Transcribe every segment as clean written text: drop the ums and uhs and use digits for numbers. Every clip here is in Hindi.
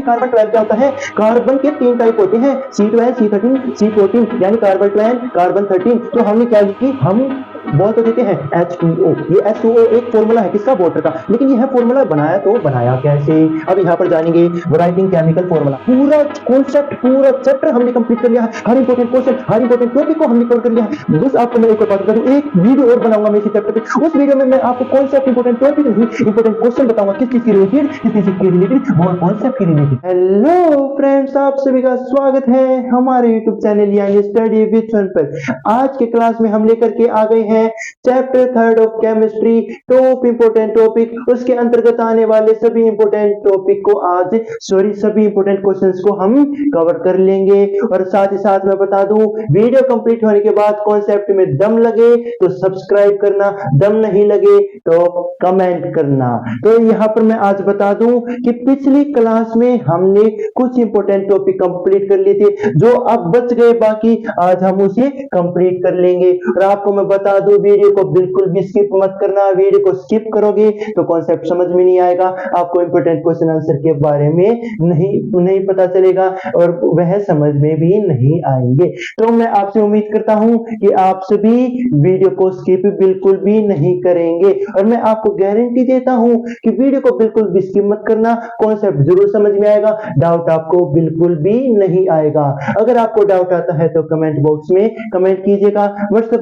कार्बन 12 क्या होता है? कार्बन के 3 टाइप होते हैं, C12, C13, C14, यानी कार्बन 12, कार्बन 13। तो हमने क्या लिखी, हम बोल तो देते हैं H2O। ये H2O एक फॉर्मूला है किसका? वाटर का। लेकिन यह फॉर्मूला बनाया तो बनाया कैसे? अब यहाँ पर जानेंगे राइटिंग केमिकल फॉर्मूला। पूरा कॉन्सेप्ट, पूरा चैप्टर हमने कंप्लीट कर लिया है। हर इंपॉर्टेंट क्वेश्चन, हर इंपॉर्टेंट टॉपिक को हमने कवर कर लिया है। बस आपको मैं एक और बात बता दूं, एक वीडियो और बनाऊंगा मैं इसी चैप्टर पे। उस वीडियो में मैं आपको कॉन्सेप्ट, इंपॉर्टेंट टॉपिक नहीं, इंपॉर्टेंट क्वेश्चन बताऊंगा, किस चीज के रिलेटेड, किस चीज के रिलेटेड और कॉन्सेप्ट के रिलेटेड। हेलो फ्रेंड्स, आप सभी का स्वागत है हमारे यूट्यूब चैनल यानी स्टडी विद सन पर। आज के क्लास में हम लेकर के आ गए हैं chapter 3 of chemistry, top important topic. उसके अंतर्गत आने वाले सभी इंपोर्टेंट टॉपिक को आज सभी इंपोर्टेंट क्वेश्चंस को हम कवर कर लेंगे। और साथ ही साथ मैं बता दूं, वीडियो कंप्लीट होने के बाद कॉन्सेप्ट में दम लगे तो सब्सक्राइब करना, दम नहीं लगे तो कमेंट करना। तो यहां पर मैं आज बता दूं कि पिछली क्लास में हमने कुछ इंपोर्टेंट टॉपिक कंप्लीट कर लिए थे, जो अब बच गए बाकी, आज हम उसे कंप्लीट कर लेंगे। और आपको मैं बता दूं, वीडियो को बिल्कुल भी स्किप मत करना। वीडियो को स्किप करोगे तो कॉन्सेप्ट समझ में नहीं आएगा, आपको इंपोर्टेंट क्वेश्चन आंसर के बारे में नहीं पता चलेगा और वह समझ में भी नहीं आएंगे। तो मैं आपसे उम्मीद करता हूं कि आप सभी वीडियो को स्किप बिल्कुल भी नहीं करेंगे। और मैं आपको गारंटी देता हूं कि वीडियो को बिल्कुल भी स्किप मत करना, कॉन्सेप्ट जरूर समझ में आएगा, डाउट आपको बिल्कुल भी नहीं आएगा। अगर आपको डाउट आता है तो कमेंट बॉक्स में कमेंट कीजिएगा। व्हाट्सएप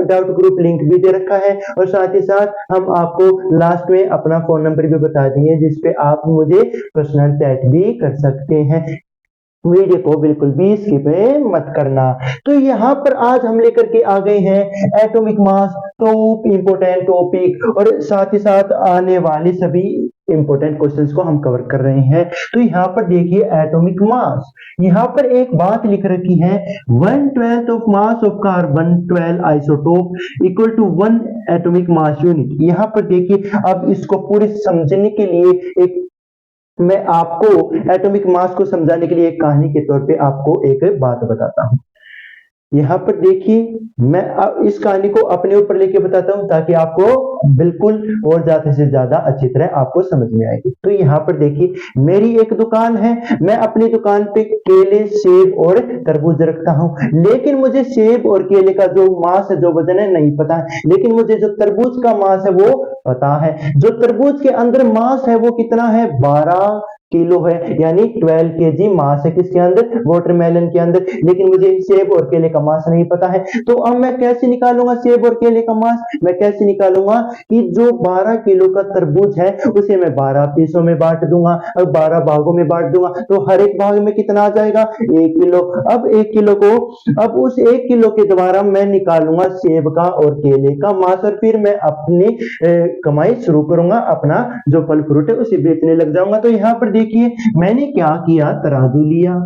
डाउट ग्रुप लिंक भी दे रखा है और साथ ही साथ हम आपको लास्ट में अपना फोन नंबर भी बता देंगे, जिसपे आप मुझे पर्सनल चैट भी कर सकते हैं। वीडियो को बिल्कुल भी स्किप मत करना। तो यहाँ पर आज हम लेकर के आ गए हैं atomic mass, top important topic, और साथ ही साथ आने वाली सभी इंपोर्टेंट क्वेश्चंस को हम कवर कर रहे हैं। तो यहाँ पर देखिए एटॉमिक मास, यहाँ पर एक बात लिख रखी है, 1/12 of mass of carbon 12 isotope equal to 1 atomic mass unit. यहाँ पर देखिए, अब इसको पूरे समझने के लिए एक मैं आपको एटॉमिक मास को समझाने के लिए एक कहानी के तौर पे आपको एक बात बताता हूं। यहाँ पर देखिए, मैं इस कहानी को अपने ऊपर लेके बताता हूं ताकि आपको बिल्कुल और ज्यादा से ज्यादा अच्छी तरह आपको समझ में आएगी। तो यहाँ पर देखिए, मेरी एक दुकान है, मैं अपनी दुकान पे केले, सेब और तरबूज रखता हूँ। लेकिन मुझे सेब और केले का जो मास है, जो वजन है, नहीं पता है। लेकिन मुझे जो तरबूज का मास है वो पता है। जो तरबूज के अंदर मास है वो कितना है? 12 किलो है, यानी 12 केजी मास है किसके अंदर? वाटरमेलन के अंदर। लेकिन मुझे सेब और केले का मास नहीं पता है। तो अब मैं कैसे निकालूंगा सेब और केले का मास? मैं कैसे निकालूंगा कि जो 12 किलो का तरबूज है उसे मैं 12 पीसों में बांट दूंगा और 12 भागों में बांट दूंगा। तो हर एक भाग में कितना आ जाएगा? 1 किलो। अब 1 किलो को, अब उस 1 किलो के द्वारा मैं निकालूंगा सेब का और केले का मास, और फिर मैं अपनी कमाई शुरू करूंगा, अपना जो फल फ्रूट है उसे बेचने लग जाऊंगा। तो यहाँ पर देखिए, मैंने क्या किया, तराजू लिया।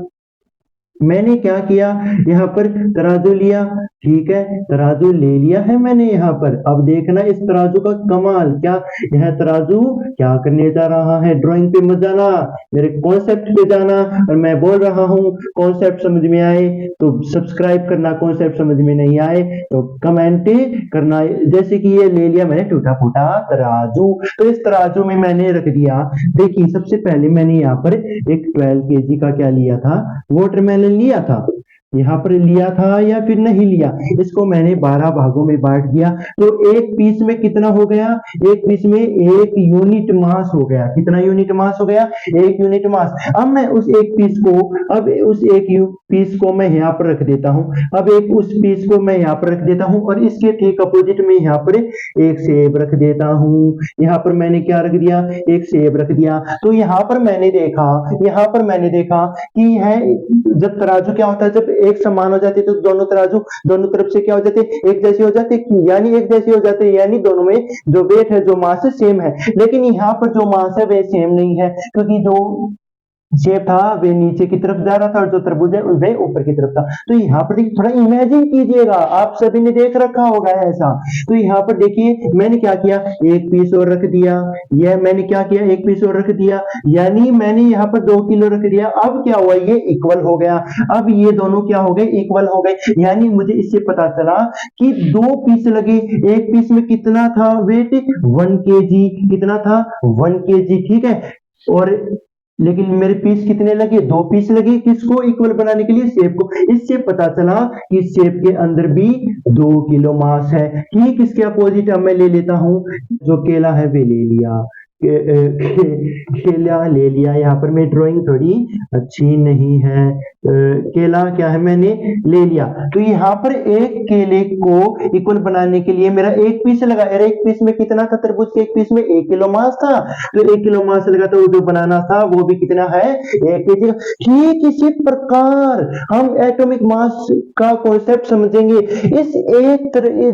मैंने क्या किया, यहाँ पर तराजू लिया, ठीक है, तराजू ले लिया है मैंने यहाँ पर। अब देखना इस तराजू का कमाल, क्या यह तराजू क्या करने जा रहा है? ड्राइंग पे मत जाना, मेरे कॉन्सेप्ट पे जाना। और मैं बोल रहा हूँ, कॉन्सेप्ट समझ में आए तो सब्सक्राइब करना, कॉन्सेप्ट समझ में नहीं आए तो कमेंट करना। जैसे कि ये ले लिया मैंने टूटा फूटा तराजू, तो इस तराजू में मैंने रख दिया। देखिए, सबसे पहले मैंने यहाँ पर एक 12 केजी का क्या लिया था? वाटरमेलन लिया था। यहाँ पर लिया था या फिर नहीं लिया? इसको मैंने 12 भागों में बांट दिया। तो एक पीस में कितना हो गया? एक पीस में 1 यूनिट मास हो गया। कितना यूनिट मास हो गया? 1 यूनिट मास। अब मैं उस एक पीस को, अब उस एक पीस को मैं यहाँ पर रख देता हूँ। अब एक उस पीस को मैं यहाँ पर रख देता हूँ और इसके ठीक अपोजिट में यहाँ पर एक सेब रख देता हूँ। यहाँ पर मैंने क्या रख दिया? एक सेब रख दिया। तो यहाँ पर मैंने देखा कि है, जब तराजू क्या होता है, जब एक समान हो जाते तो दोनों तराजू दोनों तरफ से क्या हो जाते? एक जैसे हो जाते, यानी एक जैसे हो जाते, यानी दोनों में जो वेट है, जो मास है, सेम है। लेकिन यहाँ पर जो मास है वे सेम नहीं है, क्योंकि जो सेब था वे नीचे की तरफ जा रहा था और जो तरबूज है वे ऊपर की तरफ था। तो यहाँ पर थोड़ा इमेजिन कीजिएगा, आप सभी ने देख रखा होगा ऐसा। तो यहाँ पर देखिए, मैंने क्या किया, एक पीस और रख दिया। यह मैंने क्या किया, एक पीस और रख दिया, यानी मैंने यहाँ पर 2 किलो रख दिया। अब क्या हुआ, ये इक्वल हो गया। अब ये दोनों क्या हो गए? इक्वल हो गए। यानी मुझे इससे पता चला कि 2 पीस लगे, एक पीस में कितना था वेट? 1 केजी। कितना था? 1 केजी, ठीक है। और लेकिन मेरे पीस कितने लगे, 2 पीस लगे। किसको इक्वल बनाने के लिए, शेप को। इससे पता चला कि शेप के अंदर भी 2 किलो मास है। ठीक इसके अपोजिट अब मैं ले लेता हूं, जो केला है वे ले लिया, केला ले लिया। यहाँ पर मैं ड्राइंग थोड़ी अच्छी नहीं है, केला क्या है मैंने ले लिया। तो यहाँ पर एक केले को इक्वल बनाने के लिए मेरा एक पीस लगा। और एक पीस में कितना था, तरबूज के एक पीस में 1 किलो मास था। तो 1 किलो मास लगा, तो जो बनाना था वो भी कितना है, 1 केजी। ठीक इसी प्रकार हम एटॉमिक मास का कॉन्सेप्ट समझेंगे। इस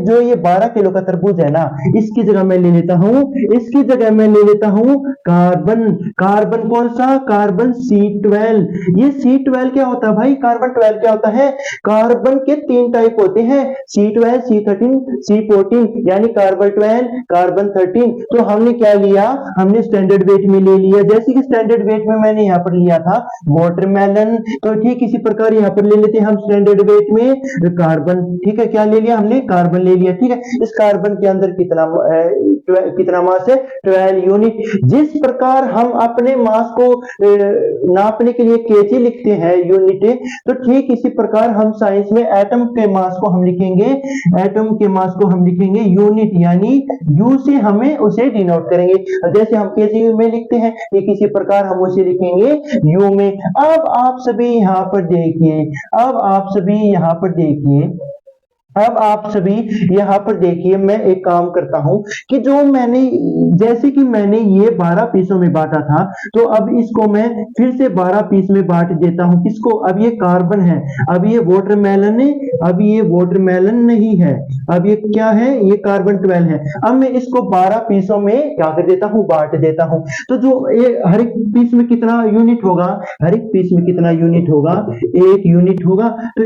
जो ये 12 किलो का तरबूज है ना, इसकी जगह मैं ले लेता हूं, इसकी जगह मैं ले लेता हूं कार्बन। कार्बन कौन सा, कार्बन C12। ये C12 क्या होता है भाई, कार्बन 12 क्या होता है, कार्बन के 3 टाइप होते हैं, C12, C13, C14, यानी कार्बन 12, कार्बन 13। तो हमने क्या लिया, हमने स्टैंडर्ड वेट में ले लिया। जैसे कि स्टैंडर्ड वेट में मैंने यहाँ पर लिया था वाटरमेलन, तो ठीक इसी प्रकार यहाँ पर ले लेते हैं हम स्टैंडर्ड वेट में कार्बन। ठीक है, क्या ले लिया हमने, कार्बन ले लिया। ठीक है, इस कार्बन के अंदर कितना मास है, 12 यूनिट। जिस प्रकार हम अपने मास को नापने के लिए केजी लिखते हैं, यूनिट, तो ठीक इसी प्रकार हम साइंस में एटम के मास को हम लिखेंगे, एटम के मास को हम लिखेंगे यूनिट, यानी यू से हमें उसे डिनोट करेंगे। जैसे हम केजी में लिखते हैं, ठीक इसी प्रकार हम उसे लिखेंगे यू में। अब आप सभी यहाँ पर देखिए, अब आप सभी यहाँ पर देखिए, अब आप सभी यहाँ पर देखिए, मैं एक काम करता हूं कि जो मैंने, जैसे कि मैंने ये 12 पीसों में बांटा था, तो अब इसको मैं फिर से 12 पीस में बांट देता हूं। किसको, अब ये कार्बन है, अब ये वाटरमेलन है, अब ये वाटरमेलन नहीं है, अब ये क्या है, ये कार्बन 12 है। अब मैं इसको 12 पीसों में क्या कर देता हूं, बांट देता हूं। तो जो हर एक पीस में कितना यूनिट होगा, हर एक पीस में कितना यूनिट होगा, 1 यूनिट होगा। तो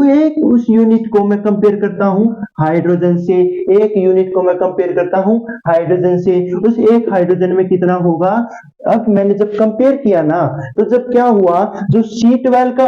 एक उस यूनिट को मैं कंपेयर करता हूं हाइड्रोजन से, एक यूनिट को मैं कंपेयर करता हूं हाइड्रोजन से। उस एक हाइड्रोजन में कितना होगा, अब मैंने जब कंपेयर किया ना, तो जब क्या हुआ, जो C12 का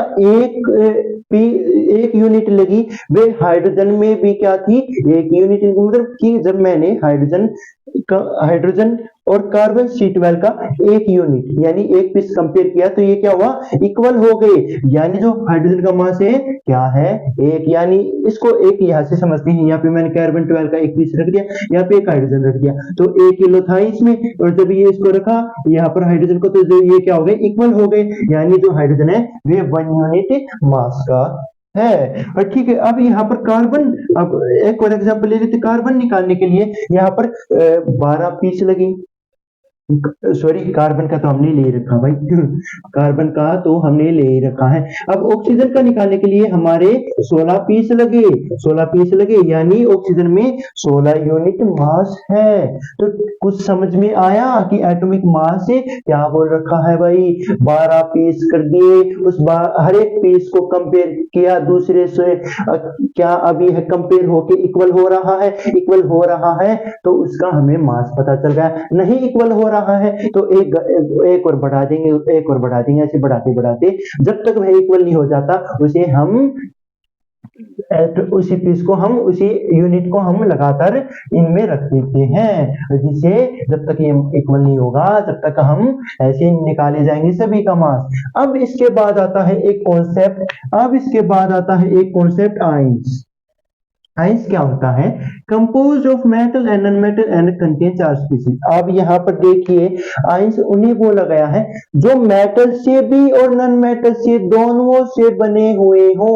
एक यूनिट लगी, वे हाइड्रोजन में भी क्या थी, 1 यूनिट। मतलब कि जब मैंने हाइड्रोजन और कार्बन C12 का 1 यूनिट यानी 1 पीस कंपेयर किया, तो ये क्या हुआ, इक्वल हो गए। यानी जो हाइड्रोजन का मास है क्या है, 1। यानी इसको एक यहां से समझते हैं, यहाँ पे मैंने कार्बन 12 का 1 पीस रख दिया, यहाँ पे एक हाइड्रोजन रख दिया, तो 1 किलो था इसमें। और जब ये इसको रखा यहाँ पर हाइड्रोजन को, तो जो ये क्या हो गए, इक्वल हो गए। यानी जो हाइड्रोजन है वे 1 यूनिट मास का है। और ठीक है, अब यहाँ पर कार्बन, अब एक और एग्जांपल ले लेते, कार्बन निकालने के लिए यहाँ पर 12 पीस लगी, सॉरी कार्बन का तो हमने ले रखा भाई, कार्बन का तो हमने ले रखा है। अब ऑक्सीजन का निकालने के लिए हमारे 16 पीस लगे, 16 पीस लगे, यानी ऑक्सीजन में 16 यूनिट मास है। तो कुछ समझ में आया कि एटॉमिक मास से क्या बोल रखा है भाई, 12 पीस कर दिए, हर एक पीस को कंपेयर किया दूसरे से, क्या अभी है कंपेयर होके इक्वल हो रहा है, इक्वल हो रहा है, तो उसका हमें मास पता चल गया। नहीं इक्वल हो रहा है तो एक और बढ़ा देंगे, एक और बढ़ा देंगे, ऐसे बढ़ाते बढ़ाते जब तक वह इक्वल नहीं हो जाता, उसे हम उसी पीस को हम, उसी यूनिट को हम लगातार इनमें रख देते हैं, जिसे जब तक ये इक्वल नहीं होगा तब तक हम ऐसे निकाले जाएंगे सभी का मास। अब इसके बाद आता है एक कॉन्सेप्ट, अब इसके बाद आता है एक कॉन्सेप्ट आयंस। आयंस क्या होता है, compose of metal and non metal and contain charge species. अब यहाँ पर देखिए, आयंस उन्हें बोला गया है जो मेटल से भी और नॉन मेटल से दोनों से बने हुए हो,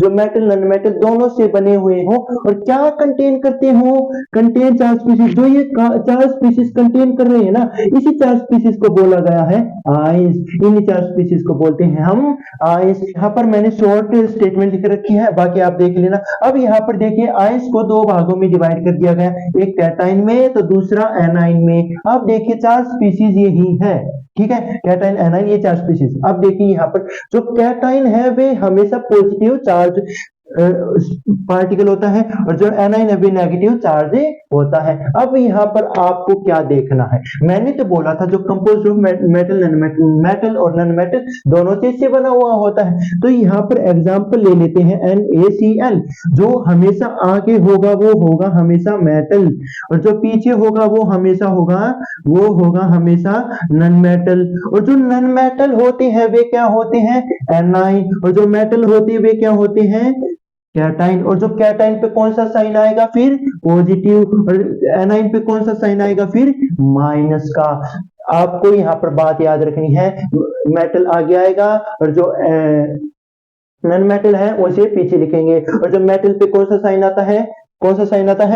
जो मेटल नॉन मेटल दोनों से बने हुए हो, और क्या कंटेन करते हो, कंटेन चार्ज स्पीशीज। जो ये चार्ज स्पीशीज कंटेन कर रहे हैं ना, इसी चार्ज स्पीशीज को बोला गया है आयंस। इन चार्ज स्पीशीज को बोलते हैं हम आयंस। यहाँ पर मैंने शॉर्ट स्टेटमेंट लिख रखी है, बाकी आप देख लेना। अब यहाँ पर देखिए, आयंस को 2 भागों में डिवाइड कर दिया गया, एक कैटाइन में तो दूसरा एनाइन में। अब देखिए चार स्पीशीज यही है, ठीक है, कैटाइन एनाइन ये 4 स्पीशीज। अब देखिए यहाँ पर जो कैटाइन है वे हमेशा पॉजिटिव चार्ज पार्टिकल होता है और जो एनाइन है भी नेगेटिव चार्ज होता है। अब यहाँ पर आपको क्या देखना है, मैंने तो बोला था जो compose of metal non metal, metal और नॉन मेटल दोनों चीज से बना हुआ होता है। तो यहाँ पर एग्जांपल ले लेते हैं NaCl, जो हमेशा आगे होगा वो होगा हमेशा मेटल और जो पीछे होगा वो होगा हमेशा नॉन मेटल। और जो नॉन मेटल होते हैं वे क्या होते हैं, एनाइन, और जो मेटल होते हैं वे क्या होते हैं, कैटाइन। और जो कैटाइन पे कौन सा साइन आएगा फिर पॉजिटिव, और एनाइन पे कौन सा साइन आएगा फिर माइनस का। आपको यहाँ पर बात याद रखनी है, मेटल आगे आएगा और जो नॉन मेटल है उसे पीछे लिखेंगे। और जो मेटल पे कौन सा साइन आता है,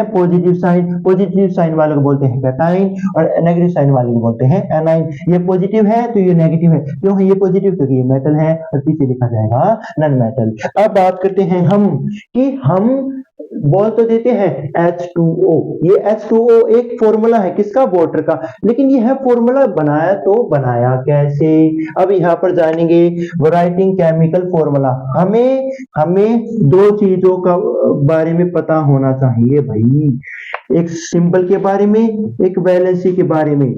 पॉजिटिव साइन। पॉजिटिव साइन वाले को बोलते हैं कैटाइन और नेगेटिव साइन वाले को बोलते हैं एनाइन। ये पॉजिटिव है तो ये नेगेटिव है, क्यों है ये पॉजिटिव, क्योंकि ये मेटल है और पीछे लिखा जाएगा नॉन मेटल। अब बात करते हैं हम कि हम बोल तो देते हैं H2O, ये H2O एक फॉर्मूला है किसका, वाटर का, लेकिन यह फॉर्मूला बनाया कैसे। अब यहाँ पर जानेंगे राइटिंग केमिकल फॉर्मूला। हमें दो चीजों का बारे में पता होना चाहिए भाई, एक सिंबल के बारे में, एक वैलेंसी के बारे में।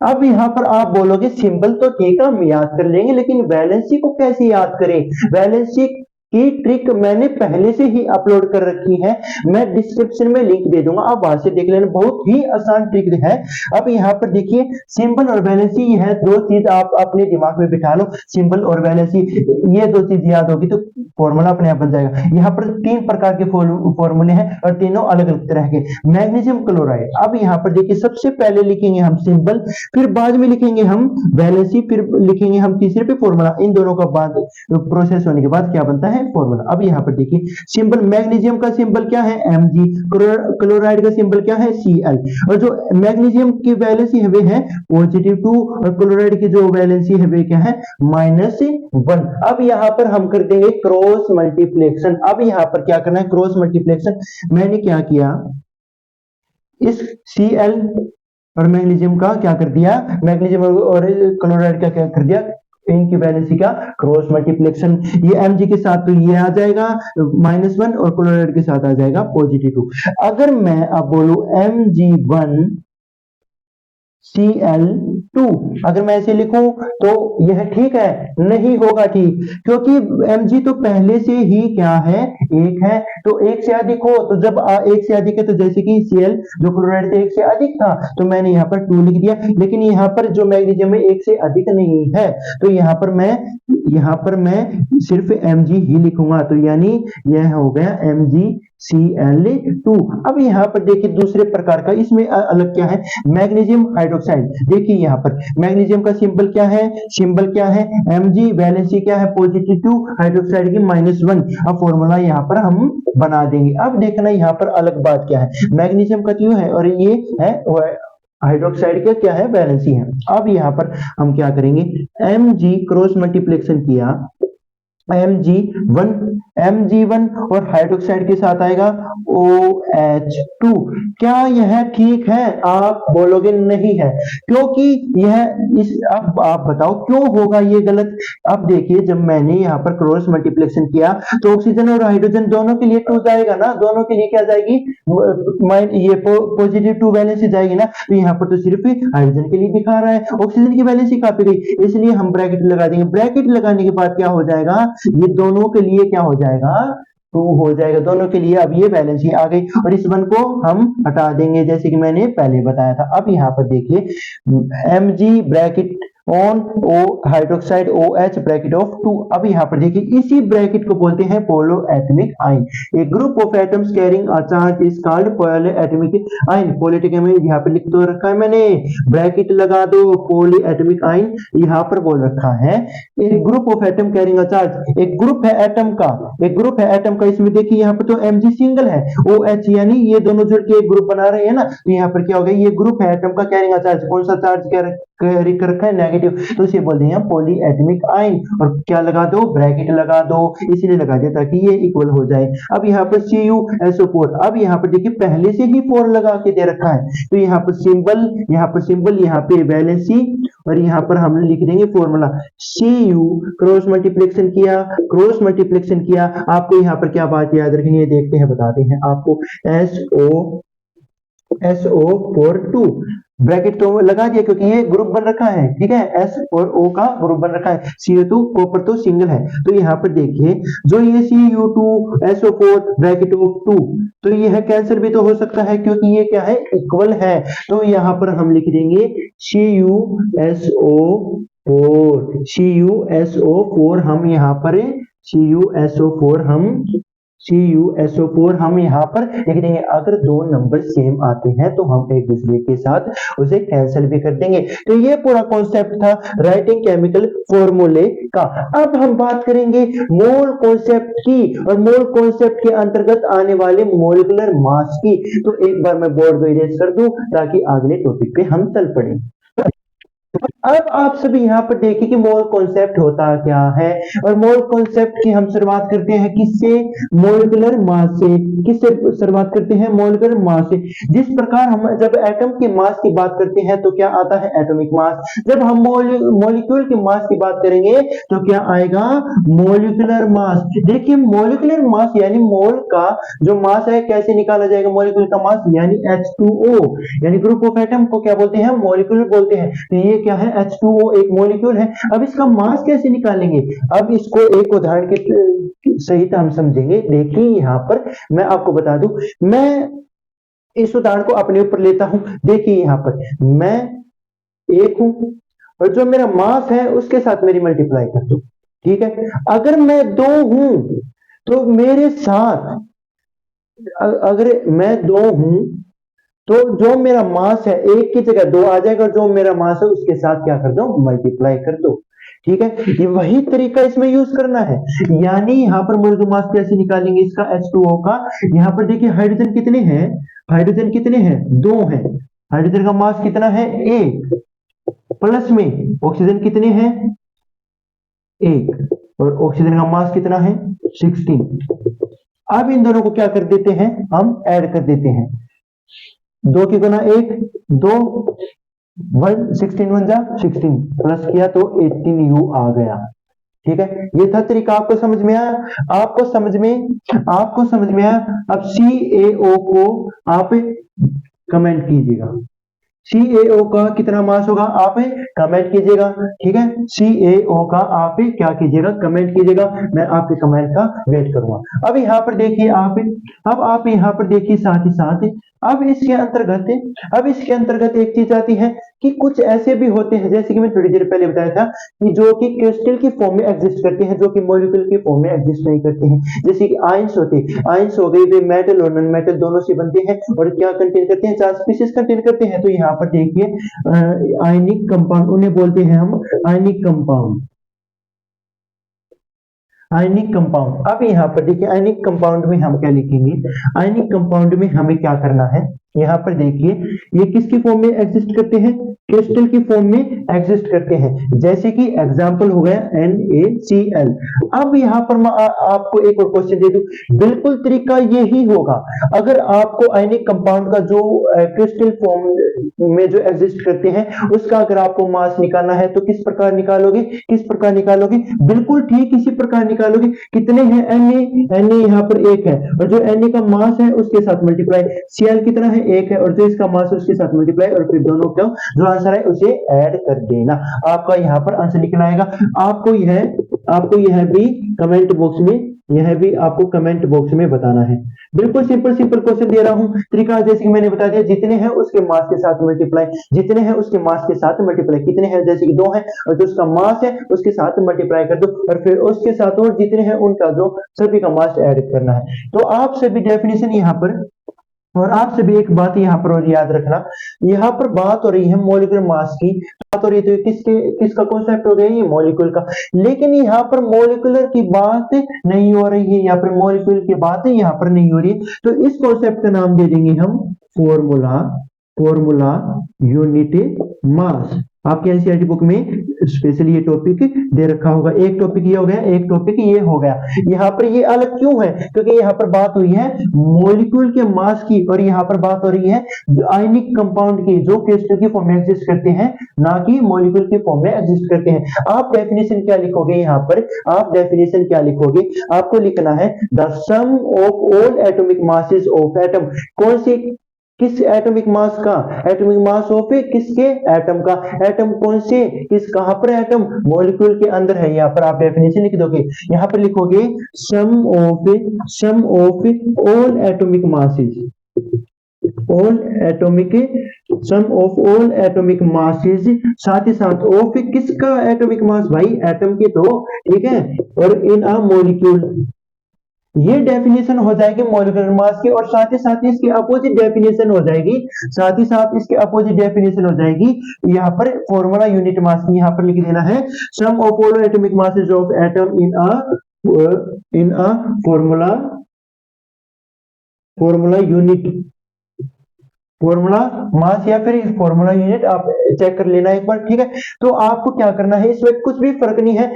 अब यहाँ पर आप बोलोगे सिंबल तो ठीक है हम याद कर लेंगे, लेकिन वैलेंसी को कैसे याद करें। वैलेंसी की ट्रिक मैंने पहले से ही अपलोड कर रखी है, मैं डिस्क्रिप्शन में लिंक दे दूंगा, आप वहां से देख लेना, बहुत ही आसान ट्रिक है। अब यहाँ पर देखिए सिंबल और वैलेंसी, है दो चीज आप अपने दिमाग में बिठा लो, सिंबल और वैलेंसी, ये दो चीज याद होगी तो फॉर्मूला अपने आप बन जाएगा। यहाँ पर तीन प्रकार के फॉर्मूले हैं और तीनों अलग अलग तरह के। मैग्नीशियम क्लोराइड, अब यहाँ पर देखिए सबसे पहले लिखेंगे हम सिंबल, फिर बाद में लिखेंगे हम वैलेंसी, फिर लिखेंगे हम तीसरे पे फॉर्मूला। इन दोनों का बाद प्रोसेस होने के बाद क्या बनता है, फॉर्मूला। अब यहाँ पर देखिए सिंबल, मैग्नीशियम का सिंबल क्या है Mg, क्लोराइड का सिंबल क्या है Cl, और जो मैग्नीशियम की वैलेंसी है वे है +2 और क्लोराइड की जो वैलेंसी है वे क्या है -1। अब यहाँ पर हम कर देंगे क्रॉस मल्टीप्लेक्शन। अब यहाँ पर क्या करना है, क्रॉस मल्टीप्लेक्शन। मैंने क्या किया, इस Cl और मैग्नीशियम का क्या कर दिया, मैग्नीशियम और क्लोराइड का क्या कर दिया, इनकी वैलेंसी का क्रॉस मल्टीप्लेक्शन। ये Mg के साथ तो ये आ जाएगा -1 और क्लोराइड के साथ आ जाएगा +2। अगर मैं अब बोलूं Mg1 Cl2, अगर मैं ऐसे लिखूं तो यह ठीक है, नहीं होगा ठीक, क्योंकि Mg तो पहले से ही क्या है, एक है, तो एक से अधिक हो तो जब एक से अधिक है तो जैसे कि Cl जो क्लोराइड से एक से अधिक था तो मैंने यहाँ पर 2 लिख दिया, लेकिन यहाँ पर जो मैग्नीशियम में एक से अधिक नहीं है तो यहाँ पर मैं सिर्फ Mg ही लिखूंगा, तो यानी यह हो गया MgCl2। अब यहाँ पर देखिए दूसरे प्रकार का, इसमें अलग क्या है, मैग्नीशियम हाइड्रोक्साइड। देखिए यहाँ पर मैग्नीशियम का सिंबल क्या है, Mg, वैलेंसी क्या है +2, हाइड्रोक्साइड की -1। अब फॉर्मूला यहाँ पर हम बना देंगे। अब देखना यहाँ पर अलग बात क्या है, मैग्नीशियम का क्यों है और ये है हाइड्रोक्साइड का क्या है, वैलेंसी है। अब यहाँ पर हम क्या करेंगे, Mg क्रॉस मल्टीप्लेक्शन किया, Mg1 और हाइड्रोक्साइड के साथ आएगा OH2। क्या यह ठीक है, आप बोलोगे नहीं है, क्योंकि अब आप बताओ क्यों होगा ये गलत। अब देखिए जब मैंने यहाँ पर क्रॉस मल्टीप्लेक्शन किया तो ऑक्सीजन और हाइड्रोजन दोनों के लिए 2 जाएगा ना, दोनों के लिए क्या जाएगी, ये +2 वैलेंसी जाएगी ना, तो यहाँ पर तो सिर्फ हाइड्रोजन के लिए दिखा रहा है, ऑक्सीजन की वैलेंसी कहाँ पे गई, इसलिए हम ब्रैकेट लगा देंगे। ब्रैकेट लगाने के बाद क्या हो जाएगा, ये दोनों के लिए क्या हो जाएगा, 2 हो जाएगा दोनों के लिए। अब ये वैलेंसी आ गई और इस 1 को हम हटा देंगे जैसे कि मैंने पहले बताया था। अब यहाँ पर देखिए Mg bracket on O hydroxide OH bracket of 2। अब यहाँ पर देखिए इसी ब्रैकेट को बोलते हैं polyatomic ion. A group of atoms carrying a charge is called polyatomic ion. पॉलिटिक में यहाँ पे लिख तो रखा है मैंने, ब्रैकेट लगा दो, पोली एटमिक आइन यहाँ पर बोल रखा है। एक group of atom carrying a charge, एक ग्रुप है एटम का, इसमें देखिए यहाँ पर तो Mg सिंगल है, OH यानी ये दोनों जुड़ के एक ग्रुप बना रहे हैं ना, तो यहाँ पर क्या हो गया, ये ग्रुप है एटम का कैरिंग अ चार्ज। कौन सा चार्ज कैरी कर रखा है, नेगेटिव, तो इसे बोलते हैं पॉली एटमिक आयन। और क्या लगा दो, ब्रैकेट लगा दो, इसलिए लगा दिया ताकि ये इक्वल हो जाए। अब यहाँ पर CuSO4, अब यहाँ पर देखिए पहले से ही 4 लगा के दे रखा है, तो यहाँ पर सिंबल, यहाँ पे वैलेंसी, और यहाँ पर हम लिख देंगे फॉर्मूला Cu, क्रॉस मल्टीप्लिकेशन किया। आपको यहाँ पर क्या बात याद रखनी है, देखते हैं, बताते हैं आपको। SO4 ब्रैकेट तो लगा दिया क्योंकि ये ग्रुप बन रखा है, ठीक है, S और O का ग्रुप बन रखा है। CO2 कॉपर तो सिंगल है, तो यहाँ पर देखिए जो ये Cu2SO4 ब्रैकेट ऑफ 2, तो यह कैंसिल भी तो हो सकता है क्योंकि ये क्या है, इक्वल है। तो यहाँ पर हम लिख देंगे CuSO4 हम यहाँ पर CuSO4 हम यहाँ पर लिख देंगे। अगर दो नंबर सेम आते हैं तो हम एक दूसरे के साथ उसे कैंसिल भी कर देंगे। तो ये पूरा कॉन्सेप्ट था राइटिंग केमिकल फॉर्मूले का। अब हम बात करेंगे मोल कॉन्सेप्ट की, और मोल कॉन्सेप्ट के अंतर्गत आने वाले मॉलिक्यूलर मास की। तो एक बार मैं बोर्ड को इरेज कर दूं ताकि अगले टॉपिक पे हम चल पड़े। अब आप सभी यहाँ पर देखिए कि मोल कॉन्सेप्ट होता क्या है, और मोल कॉन्सेप्ट की हम शुरुआत करते हैं किससे, मॉलिक्यूलर मास से। किससे शुरुआत करते हैं, मॉलिक्यूलर मास से। जिस प्रकार हम जब एटम के मास की बात करते हैं तो क्या आता है, एटॉमिक मास। जब हम मॉलिक्यूल के मास की बात करेंगे तो क्या आएगा, मॉलिक्यूलर मास। देखिए मॉलिक्यूलर मास यानी मोल का जो मास है कैसे निकाला जाएगा, मॉलिक्यूल का मास यानी H2O, यानी ग्रुप ऑफ एटम को क्या बोलते हैं, मॉलिक्यूल बोलते हैं। तो ये क्या है, H2O एक मॉलिक्यूल है। अब इसका मास कैसे निकालेंगे, अब इसको एक उदाहरण के सहित हम समझेंगे। देखिए यहाँ पर मैं आपको बता दूं, मैं इस उदाहरण को अपने ऊपर लेता हूं। देखिए यहाँ पर मैं एक हूं और जो मेरा मास है उसके साथ मेरी मल्टीप्लाई कर दो, ठीक है। अगर मैं 2 हूं तो मेरे साथ, अगर मैं 2 हूं तो जो मेरा मास है एक की जगह 2 आ जाएगा, और जो मेरा मास है उसके साथ क्या कर दो, मल्टीप्लाई कर दो, ठीक है। ये वही तरीका इसमें यूज करना है। यानी यहाँ पर मोल मास कैसे निकालेंगे इसका, H2O का। यहाँ पर देखिए हाइड्रोजन कितने हैं, 2 हैं। हाइड्रोजन का मास कितना है, 1, प्लस में ऑक्सीजन कितने हैं, 1, और ऑक्सीजन का मास कितना है, 16। अब इन दोनों को क्या कर देते हैं, हम ऐड कर देते हैं। 2 की गुना 1, 2, 16 1 जा 16, प्लस किया तो 18U आ गया, ठीक है। ये था तरीका, आपको समझ में आया, आपको समझ में आया। अब CaO को आप कमेंट कीजिएगा, CaO का कितना मास होगा आप कमेंट कीजिएगा, ठीक है। CaO का आप क्या कीजिएगा, कमेंट कीजिएगा, मैं आपके कमेंट का वेट करूंगा। अब यहाँ पर देखिए आप यहाँ पर देखिए साथ ही साथ अब इसके अंतर्गत एक चीज आती है कि कुछ ऐसे भी होते हैं, जैसे कि मैं थोड़ी देर पहले बताया था, कि जो कि क्रिस्टल की फॉर्म में एग्जिस्ट करते हैं, जो कि मॉलिक्यूल की फॉर्म में एग्जिस्ट नहीं करते हैं। जैसे कि आयंस होते हैं, आयंस हो गए, वे मेटल और नॉन मेटल दोनों से बनते हैं, और क्या कंटेन करते हैं, 4 स्पीशीज कंटेन करते हैं। तो यहाँ पर देखिए आयनिक कंपाउंड, उन्हें बोलते हैं हम आयनिक कंपाउंड। अब यहाँ पर देखिए आयनिक कंपाउंड में हम क्या लिखेंगे, आयनिक कंपाउंड में हमें क्या करना है, यहाँ पर देखिए ये किसकी फॉर्म में एग्जिस्ट करते हैं, क्रिस्टल की फॉर्म में एग्जिस्ट करते हैं। जैसे कि एग्जांपल हो गया NaCl। अब यहाँ पर मैं आपको एक और क्वेश्चन दे दूं, बिल्कुल तरीका यही होगा। अगर आपको आयनिक कंपाउंड का जो क्रिस्टल फॉर्म में जो एग्जिस्ट करते हैं उसका अगर आपको मास निकालना है तो किस प्रकार निकालोगे, बिल्कुल ठीक इसी प्रकार निकालोगे। कितने हैं Na यहाँ पर 1 है, और जो Na का मास है उसके साथ मल्टीप्लाई, Cl कितना है, 1 है, और जो इसका मास है उसके साथ मल्टीप्लाई, और फिर दोनों का जो आंसर है उसे ऐड कर देना। आपका यहाँ पर आंसर निकल आएगा। आपको यह भी कमेंट बॉक्स में बताना है। बिल्कुल सिंपल क्वेश्चन दे रहा हूं, तरीका जैसे कि मैंने बता दिया, जितने हैं उसके मास के साथ मल्टीप्लाई, कितने हैं, जैसे कि 2 है, और जो उसका मास है उसके साथ मल्टीप्लाई कर दो, और फिर उसके साथ और जितने हैं उनका जो सभी का मास ऐड करना है। तो आप सभी डेफिनेशन यहाँ पर, और आप सभी एक बात यहाँ पर और याद रखना, यहाँ पर बात हो रही है मॉलिक्यूलर मास की, बात हो रही है, तो किसका कॉन्सेप्ट हो गया, ये मॉलिक्यूल का। लेकिन यहाँ पर मॉलिक्यूलर की बात नहीं हो रही है, यहाँ पर मॉलिक्यूल की बात यहाँ पर नहीं हो रही है। तो इस कॉन्सेप्ट का नाम दे देंगे हम फॉर्मूला यूनिट मास। आपके एनसीईआरटी बुक में स्पेशली ये टॉपिक दे रखा होगा। एक टॉपिक ये हो गया, एक टॉपिक ये हो गया। यहाँ पर ये अलग क्यों है? क्योंकि यहाँ पर बात हुई है मॉलिक्यूल के मास की, और यहाँ पर बात हो रही है आयनिक कंपाउंड की जो क्रिस्टल की फॉर्म में एग्जिस्ट करते हैं, ना कि मॉलिक्यूल के फॉर्म में एग्जिस्ट करते हैं। आप डेफिनेशन क्या लिखोगे यहाँ पर? आप डेफिनेशन क्या लिखोगे? आपको लिखना है the sum of all atomic masses of atom. कौन सी, किस एटॉमिक मास का? एटॉमिक मास ऑफ किसके? एटम का। एटम कौन से, किस, कहां पर एटम? मॉलिक्यूल के अंदर है। यहाँ पर आप डेफिनेशन लिख दोगे, यहाँ पर लिखोगे sum of all atomic masses, all atomic, sum of all atomic masses, साथ ही साथ ऑफ किसका? एटॉमिक मास, भाई एटम के तो, ठीक है, और इन अ मॉलिक्यूल। ये डेफिनेशन हो जाएगी मॉलिक्यूलर मास की, और साथ ही साथ इसकी अपोजिट डेफिनेशन हो जाएगी, साथ ही साथ इसकी अपोजिट डेफिनेशन हो जाएगी यहाँ पर फॉर्मूला यूनिट मास की। यहाँ पर लिख देना है sum of all atomic masses of atom in a formula unit, formula mass या फिर फॉर्मूला यूनिट आप चेक कर लेना एक बार, ठीक है। तो आपको क्या करना है, इस वक्त कुछ भी फर्क नहीं है,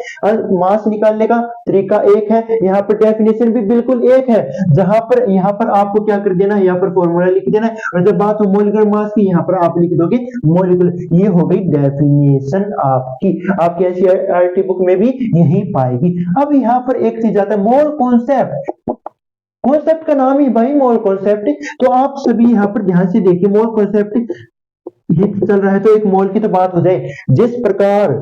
मास निकालने का तरीका एक है, यहाँ पर डेफिनेशन भी बिल्कुल एक है। जहां पर यहाँ पर आपको क्या कर देना है, यहाँ पर फॉर्मूला लिख देना है, और जब बात हो मॉलिक्यूलर मास की, यहाँ पर आप लिख दोगे मॉलिक्यूलर। ये हो गई डेफिनेशन आपकी एनसीईआरटी बुक में भी यही पाएगी। अब यहाँ पर एक चीज आता है, मोल कॉन्सेप्ट। कॉन्सेप्ट का नाम ही भाई मोल कॉन्सेप्ट। तो आप सभी यहाँ पर ध्यान से देखिए, मोल कॉन्सेप्ट ये चल रहा है, तो एक मोल की तो बात हो जाए। जिस प्रकार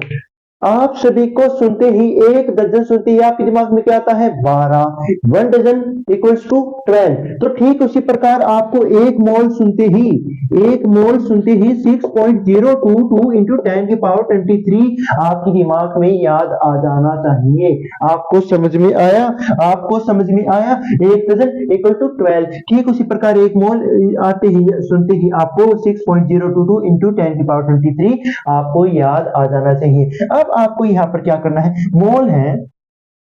आप सभी को सुनते ही, एक दर्जन सुनते ही आपके दिमाग में क्या आता है? 12। 1 डजन इक्वल्स टू 12। तो ठीक उसी प्रकार आपको एक मोल सुनते ही 6.022 इंटू 10 की पावर 23 आपके दिमाग में याद आ जाना चाहिए। आपको समझ में आया? आपको समझ में आया? एक डजन इक्वल टू 12। ठीक उसी प्रकार एक मोल आते ही, सुनते ही आपको 6.022 इंटू 10 की पावर 23 आपको याद आ जाना चाहिए। अब आपको यहां पर क्या करना है, मोल है,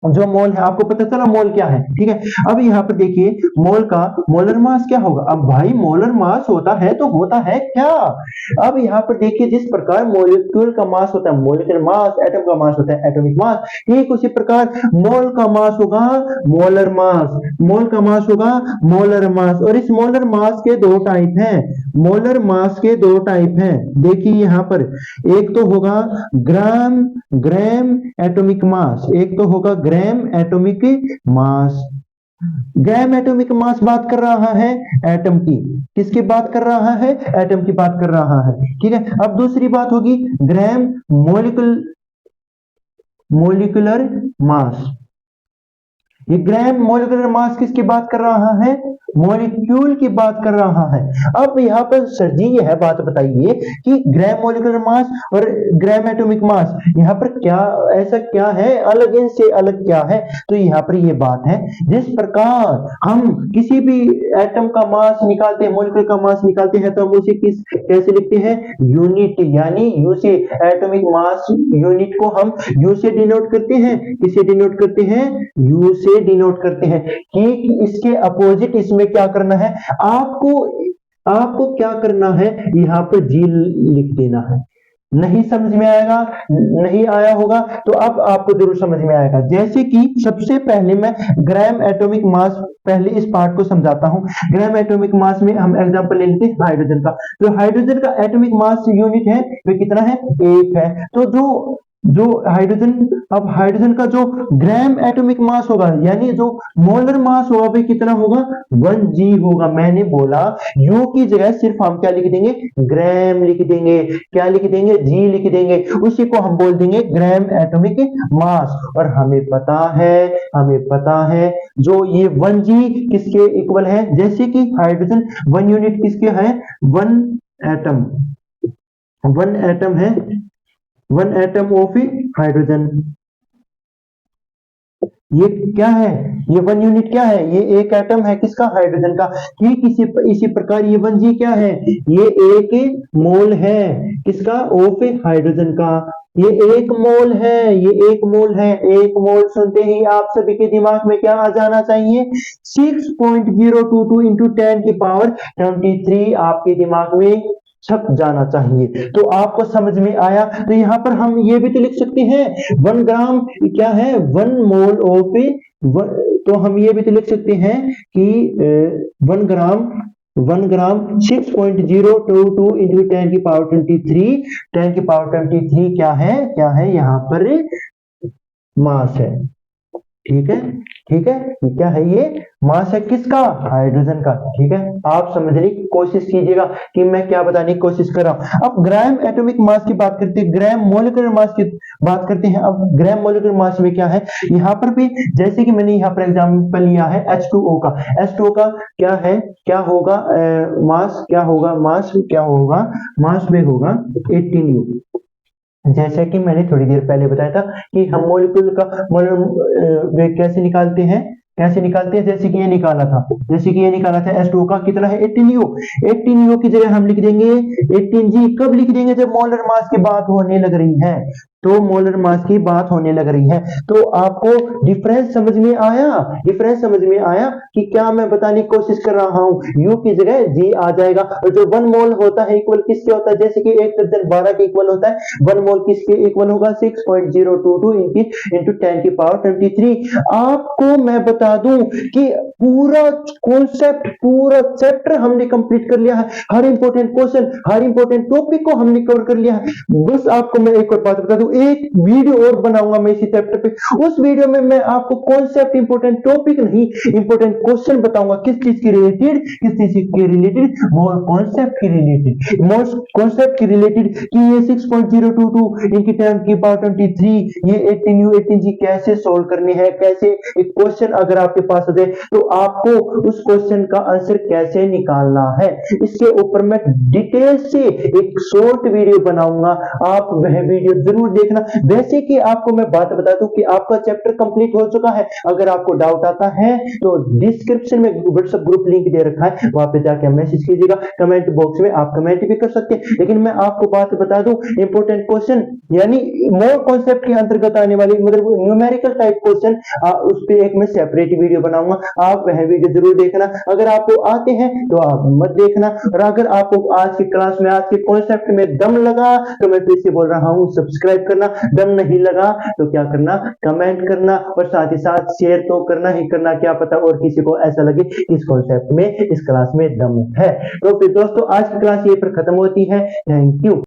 जो मोल है आपको पता चला मोल क्या है, ठीक है। अब यहाँ पर देखिए मोल का मोलर मास क्या होगा। अब भाई मोलर मास होता है तो होता है क्या? अब यहाँ पर देखिए जिस प्रकार मॉलिक्यूल का मास होता है मॉलिक्यूलर मास, एटम का मास होता है एटॉमिक मास, ठीक उसी प्रकार मोल का मास होगा मोलर मास, मोल का मास होगा मोलर मास। और इस मोलर मास के दो टाइप हैं, मोलर मास के दो टाइप हैं। देखिए यहाँ पर एक तो होगा ग्राम एटॉमिक मास, एक तो होगा gram atomic mass. Gram atomic mass बात कर रहा है एटम की, किसकी बात कर रहा है? एटम की बात कर रहा है, ठीक है। अब दूसरी बात होगी ग्राम मोलिकुलर मास। ये ग्राम मोलिकुलर मास किसकी बात कर रहा है? मॉलिक्यूल की बात कर रहा है। अब यहाँ पर सर जी ये है बात बताइए कि ग्राम मोलिकुलर मास और ग्राम एटॉमिक मास, यहाँ पर क्या ऐसा क्या है अलग, इनसे अलग क्या है? तो यहाँ पर ये बात है, जिस प्रकार हम किसी भी एटम का मास निकालते हैं, मोलिक्यूल का मास निकालते हैं, तो हम उसे कैसे लिखते हैं? यूनिट, यानी यू से। एटॉमिक मास यूनिट को हम यू से डिनोट करते हैं, किसे डिनोट करते हैं? यू से डिनोट करते हैं। कि इसके अपोजिट इसमें क्या करना है आपको क्या करना है, यहाँ पर जी लिख देना है। नहीं समझ में आएगा, नहीं आया होगा तो अब आपको जरूर समझ में आएगा। जैसे कि सबसे पहले मैं ग्राम एटॉमिक मास, पहले इस पार्ट को समझाता हूं। ग्राम एटॉमिक मास में हम एग्जांपल ले लेते हैं हाइड्रोजन का। तो हाइड्रोजन का एटॉमिक मास यूनिट है वो कितना है? 1 है। तो जो हाइड्रोजन, अब हाइड्रोजन का जो ग्राम एटॉमिक मास होगा, यानी जो मोलर मास होगा वो कितना होगा? 1g होगा। मैंने बोला यू की जगह सिर्फ हम क्या लिख देंगे? ग्राम लिख देंगे। क्या लिख देंगे? जी लिख देंगे। उसी को हम बोल देंगे ग्राम एटॉमिक मास। और हमें पता है जो ये 1g किसके इक्वल है? जैसे कि हाइड्रोजन 1 यूनिट किसके है? 1 एटम है, 1 एटम ऑफ हाइड्रोजन। ये क्या है? ये 1 यूनिट क्या है? ये एक एटम है किसका? हाइड्रोजन का। ठीक इसी प्रकार ये 1g क्या है? ये एक मोल है किसका? ऑफ हाइड्रोजन का। ये एक मोल है, ये एक मोल है। एक मोल सुनते ही आप सभी के दिमाग में क्या आ जाना चाहिए? 6.022 इंटू 10 की पावर 23 आपके दिमाग में छप जाना चाहिए। तो आपको समझ में आया। तो यहाँ पर हम ये भी तो लिख सकते हैं 1 ग्राम क्या है 1 मोल ऑफ तो हम ये भी तो लिख सकते हैं कि 1 ग्राम 6.022 इंटू 10 की पावर 23 10 की पावर 23 क्या है यहाँ पर मास है। ठीक है ठीक है, ये क्या है, ये मास है किसका, हाइड्रोजन का। ठीक है, आप समझने की कोशिश कीजिएगा कि मैं क्या बताने की कोशिश कर रहा हूं। अब ग्राम एटॉमिक मास की बात करते हैं, ग्राम मोलिकुलर मास की बात करते हैं। अब ग्राम मोलिकुलर मास में क्या है, यहाँ पर भी जैसे कि मैंने यहाँ पर एग्जाम्पल लिया है H2O का। H2O का क्या है, क्या होगा मास, क्या होगा मास, क्या होगा मास में होगा 18U। जैसे कि मैंने थोड़ी देर पहले बताया था कि हम मॉलिक्यूल का वेग कैसे निकालते हैं, जैसे कि ये निकाला था, H2O का कितना है 18U। 18U की जगह हम लिख देंगे 18G। कब लिख देंगे, जब मोलर मास की बात होने लग रही है, तो मोलर मास की बात होने लग रही है। तो आपको डिफरेंस समझ में आया कि क्या मैं बताने की कोशिश कर रहा हूं। U की जगह G आ जाएगा। और जो 1 मोल होता है इक्वल किसके होता है, जैसे कि 1 दर्जन 12 के इक्वल होता है। 1 मोल किसके इक्वल होगा 6.022 इंटू 10 की पावर 23। आपको मैं बता दूं कि पूरा कॉन्सेप्ट, पूरा चैप्टर हमने कंप्लीट कर लिया है। हर इंपॉर्टेंट क्वेश्चन, हर इंपॉर्टेंट टॉपिक को हमने कवर कर लिया है। बस आपको मैं एक और बात बता दूं, एक वीडियो और बनाऊंगा मैं इसी चैप्टर पे। उस वीडियो में मैं आपको कॉन्सेप्ट, इंपॉर्टेंट टॉपिक नहीं, इंपॉर्टेंट क्वेश्चन बताऊंगा। किस चीज के रिलेटेड, मोर कॉन्सेप्ट के रिलेटेड कि ये 6.022 इनकी 10 की पावर 23, ये 18U 18G कैसे सोल्व करने हैं, कैसे एक क्वेश्चन अगर आपके पास आ जाए तो आपको उस क्वेश्चन का आंसर कैसे निकालना है, इसके ऊपर मैं डिटेल से एक शॉर्ट वीडियो बनाऊंगा। आप वह वीडियो जरूर देखना। वैसे कि आपको मैं बात बता दूं कि आपका चैप्टर कंप्लीट हो चुका है। अगर आपको डाउट आता है तो डिस्क्रिप्शन में व्हाट्सएप ग्रुप लिंक दे रखा है, वहां पे जाके मैसेज कीजिएगा। कमेंट बॉक्स में आप कमेंट भी कर सकते हैं। लेकिन मैं आपको बात बता दूं, इंपॉर्टेंट क्वेश्चन यानी मोर कॉन्सेप्ट के अंतर्गत आने वाली मतलब न्यूमेरिकल टाइप क्वेश्चन, उस पे एक मैं सेपरेट वीडियो बनाऊंगा। आप वह वीडियो जरूर देखना। अगर आपको आते हैं तो आप मत देखना, और अगर आपको आज की क्लास में, आज के कॉन्सेप्ट में दम लगा तो मैं फिर से बोल रहा हूं सब्सक्राइब करना। दम नहीं लगा तो क्या करना, कमेंट करना, और साथ ही साथ शेयर तो करना ही करना। क्या पता और किसी को ऐसा लगे इस कॉन्सेप्ट में, इस क्लास में दम है। तो फिर दोस्तों आज की क्लास यहीं पर खत्म होती है। Thank you.